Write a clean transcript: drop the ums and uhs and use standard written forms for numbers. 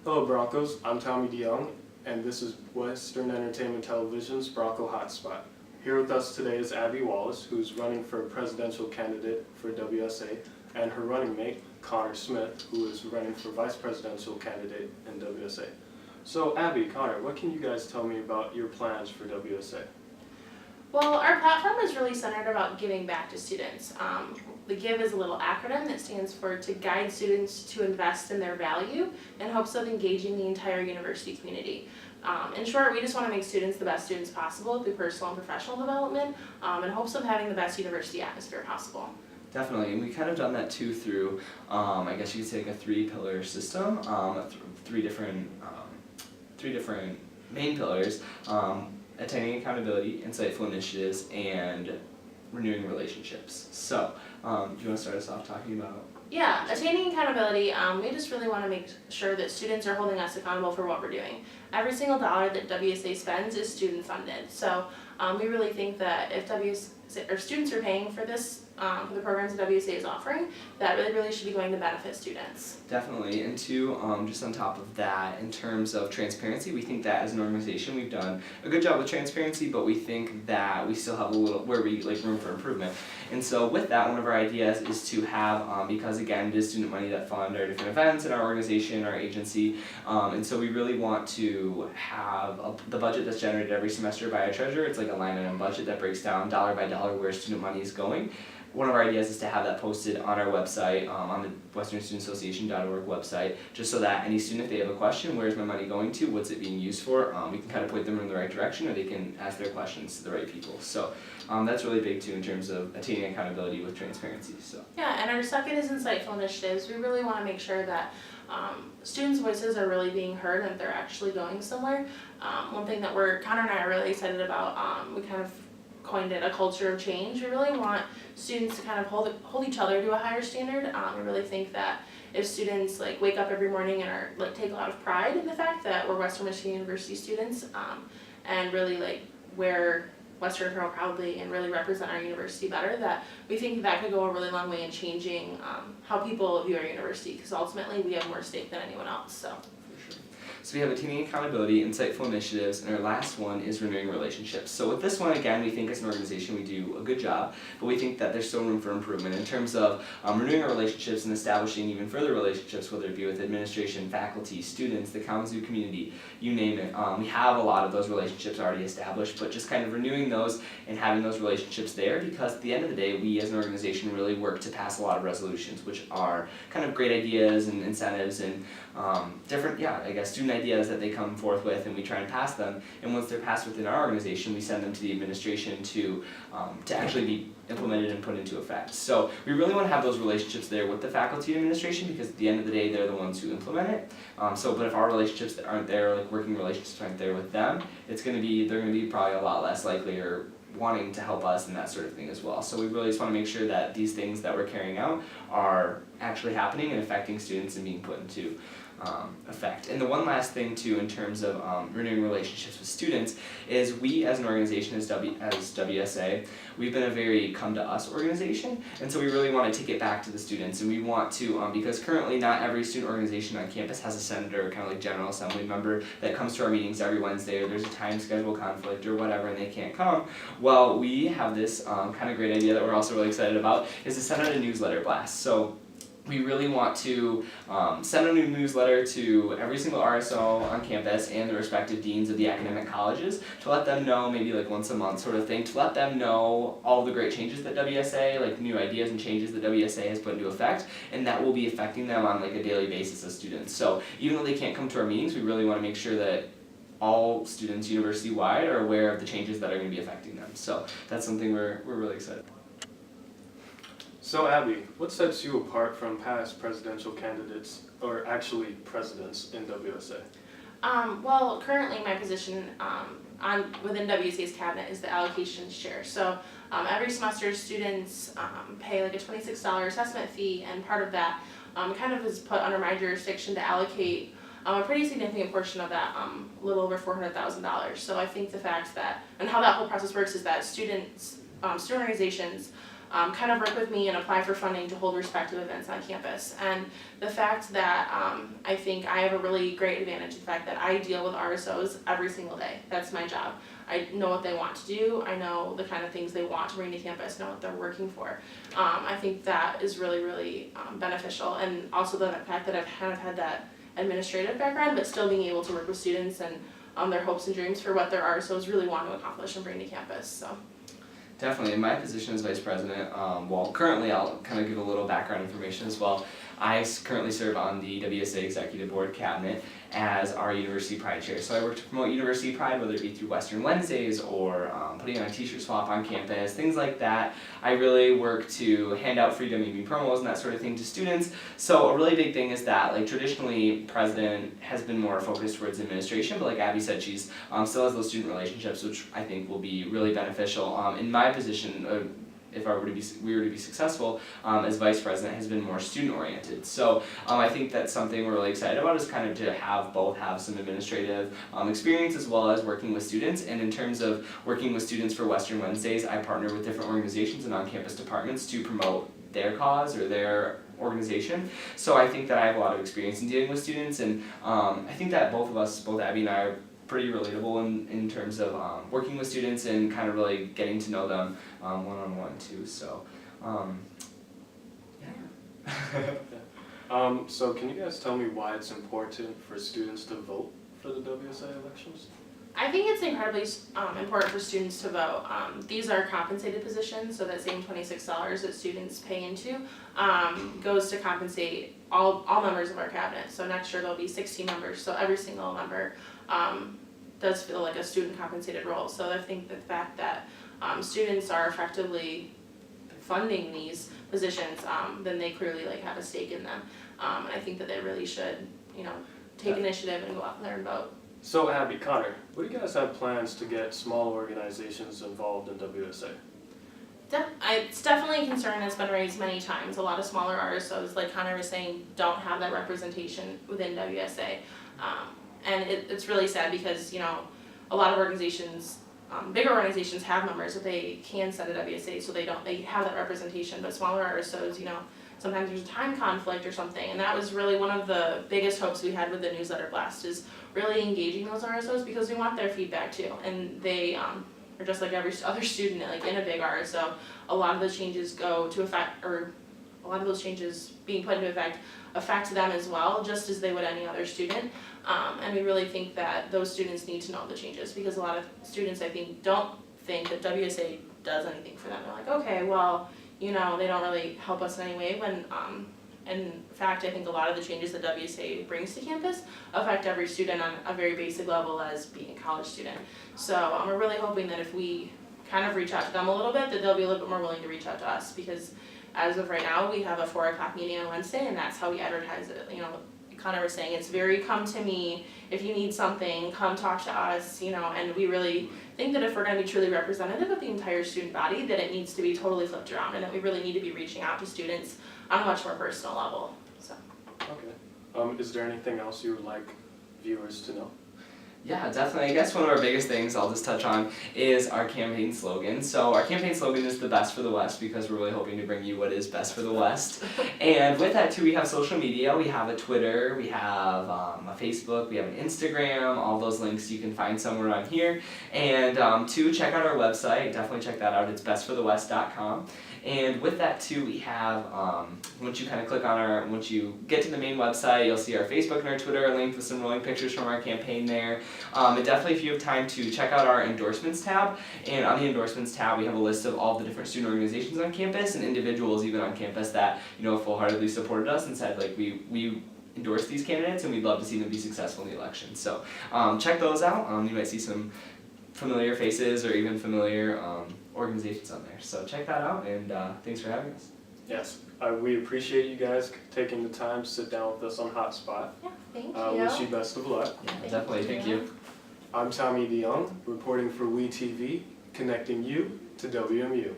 Hello Broncos, I'm Tommy Dejongh, and this is Western Entertainment Television's Bronco Hotspot. Here with us today is Abby Wallace, who's running for presidential candidate for WSA, and her running mate, Connor Smith, who is running for vice presidential candidate in WSA. So Abby, Connor, what can you guys tell me about your plans for WSA? Well, our platform is really centered about giving back to students. The GIVE is a little acronym that stands for to guide students to invest in their value in hopes of engaging the entire university community. In short, we just want to make students the best students possible through personal and professional development in hopes of having the best university atmosphere possible. Definitely, and we kind of done that too through, I guess you could say, like a three-pillar system, three different main pillars. Attaining accountability, insightful initiatives, and renewing relationships. So, do you want to start us off talking about? Yeah, attaining accountability, we just really want to make sure that students are holding us accountable for what we're doing. Every single dollar that WSA spends is student funded. So we really think that if students are paying for this, for the programs that WSA is offering, that really should be going to benefit students. Definitely, and two, just on top of that, in terms of transparency, we think that as an organization we've done a good job with transparency, but we think that we still have a little room for improvement. And so with that, one of our ideas is to have, because again, it is student money that fund our different events in our organization, our agency, and so we really want to have the budget that's generated every semester by our treasurer. It's like a line item budget that breaks down dollar by dollar where student money is going. One of our ideas is to have that posted on our website, on the westernstudentsociation.org website, just so that any student, if they have a question, where's my money going to, what's it being used for, we can kind of point them in the right direction, or they can ask their questions to the right people. So that's really big too in terms of attaining accountability with transparency. So yeah, and our second is insightful initiatives. We really want to make sure that students' voices are really being heard and that they're actually going somewhere. One thing that Connor and I are really excited about, we kind of coined it a culture of change. We really want students to kind of hold each other to a higher standard. We really think that if students wake up every morning and are take a lot of pride in the fact that we're Western Michigan University students, and really wear Western apparel proudly and really represent our university better, that we think that could go a really long way in changing how people view our university, because ultimately we have more stake than anyone else. So we have attaining accountability, insightful initiatives, and our last one is renewing relationships. So with this one, again, we think as an organization we do a good job, but we think that there's still room for improvement in terms of renewing our relationships and establishing even further relationships, whether it be with administration, faculty, students, the Kalamazoo community, you name it. We have a lot of those relationships already established, but just kind of renewing those and having those relationships there, because at the end of the day, we as an organization really work to pass a lot of resolutions, which are kind of great ideas and incentives and different, student ideas that they come forth with, and we try and pass them. And once they're passed within our organization, we send them to the administration to actually be implemented and put into effect. So we really want to have those relationships there with the faculty and administration, because at the end of the day, they're the ones who implement it. But if our relationships that aren't there, working relationships aren't there with them, they're going to be probably a lot less likely or wanting to help us and that sort of thing as well. So we really just want to make sure that these things that we're carrying out are actually happening and affecting students and being put into effect. And the one last thing too, in terms of renewing relationships with students, is we as an organization, as WSA, we've been a very come-to-us organization, and so we really want to take it back to the students, and we want to, because currently not every student organization on campus has a senator, kind of like General Assembly member, that comes to our meetings every Wednesday, or there's a time schedule conflict or whatever, and they can't come. Well, we have this kind of great idea that we're also really excited about, is to send out a newsletter blast. So we really want to send a new newsletter to every single RSO on campus and the respective deans of the academic colleges to let them know, maybe once a month sort of thing, to let them know all the great changes that WSA, new ideas and changes that WSA has put into effect, and that will be affecting them on a daily basis as students. So even though they can't come to our meetings, we really want to make sure that all students university-wide are aware of the changes that are going to be affecting them. So that's something we're really excited about. So Abby, what sets you apart from past presidential candidates, or actually presidents in WSA? Well, currently my position within WSA's cabinet is the allocations chair. So every semester students pay a $26 assessment fee, and part of that kind of is put under my jurisdiction to allocate a pretty significant portion of that, a little over $400,000. So I think the fact that, and how that whole process works is that students student organizations kind of work with me and apply for funding to hold respective events on campus. And the fact that I think I have a really great advantage, the fact that I deal with RSOs every single day. That's my job. I know what they want to do. I know the kind of things they want to bring to campus, know what they're working for. I think that is really, really beneficial. And also the fact that I've kind of had that administrative background, but still being able to work with students and their hopes and dreams for what their RSOs really want to accomplish and bring to campus. So. Definitely. In my position as vice president, well, currently I'll kind of give a little background information as well. I currently serve on the WSA Executive Board Cabinet as our University Pride Chair. So I work to promote University Pride, whether it be through Western Wednesdays or putting on a t-shirt swap on campus, things like that. I really work to hand out free WME promos and that sort of thing to students. So a really big thing is that, like, traditionally, president has been more focused towards administration, but like Abby said, she's still has those student relationships, which I think will be really beneficial. In my position, if we were to be successful as vice president, has been more student oriented. So I think that's something we're really excited about, is kind of to have some administrative experience as well as working with students. And in terms of working with students for Western Wednesdays, I partner with different organizations and on-campus departments to promote their cause or their organization. So I think that I have a lot of experience in dealing with students, and I think that both Abby and I, are pretty relatable in terms of working with students and kind of really getting to know them one-on-one too. So, yeah. So can you guys tell me why it's important for students to vote for the WSA elections? I think it's incredibly important for students to vote. These are compensated positions, so that same $26 that students pay into goes to compensate all members of our cabinet. So next year there'll be 16 members, so every single member does feel like a student compensated role. So I think the fact that students are effectively funding these positions, then they clearly have a stake in them. And I think that they really should, take initiative and go out there and vote. So Abby, Connor, what do you guys have plans to get small organizations involved in WSA? It's definitely a concern that's been raised many times. A lot of smaller RSOs, like Connor was saying, don't have that representation within WSA. And it's really sad because, a lot of organizations, bigger organizations have members that they can send to WSA, so they have that representation, but smaller RSOs, sometimes there's a time conflict or something, and that was really one of the biggest hopes we had with the newsletter blast, is really engaging those RSOs, because we want their feedback too, and they are just like every other student in a big RSO. A lot of those changes go to effect, or a lot of those changes being put into effect affect them as well, just as they would any other student. And we really think that those students need to know the changes, because a lot of students, I think, don't think that WSA does anything for them. They're like, okay, well, they don't really help us in any way, when in fact, I think a lot of the changes that WSA brings to campus affect every student on a very basic level as being a college student. So we're really hoping that if we kind of reach out to them a little bit, that they'll be a little bit more willing to reach out to us, because as of right now, we have a 4 o'clock meeting on Wednesday, and that's how we advertise it. Connor was saying, it's very come to me, if you need something, come talk to us, and we really think that if we're going to be truly representative of the entire student body, that it needs to be totally flipped around, and that we really need to be reaching out to students on a much more personal level. So. Okay. Is there anything else you would like viewers to know? Yeah, definitely. I guess one of our biggest things I'll just touch on is our campaign slogan. So our campaign slogan is the best for the West, because we're really hoping to bring you what is best for the West. And with that too, we have social media. We have a Twitter, we have a Facebook, we have an Instagram. All those links you can find somewhere on here. And to check out our website, definitely check that out. It's bestforthewest.com. And with that too, we have, once you get to the main website, you'll see our Facebook and our Twitter are linked with some rolling pictures from our campaign there. And definitely, if you have time, to check out our endorsements tab. And on the endorsements tab, we have a list of all the different student organizations on campus and individuals even on campus that, full-heartedly supported us and said, we endorse these candidates and we'd love to see them be successful in the election. So check those out. You might see some familiar faces or even familiar organizations on there. So check that out, and thanks for having us. Yes, we appreciate you guys taking the time to sit down with us on Hotspot. Yeah, thank you. Wish you best of luck. Yeah, definitely, thank you. I'm Tommy Dejongh, reporting for WeTV, connecting you to WMU.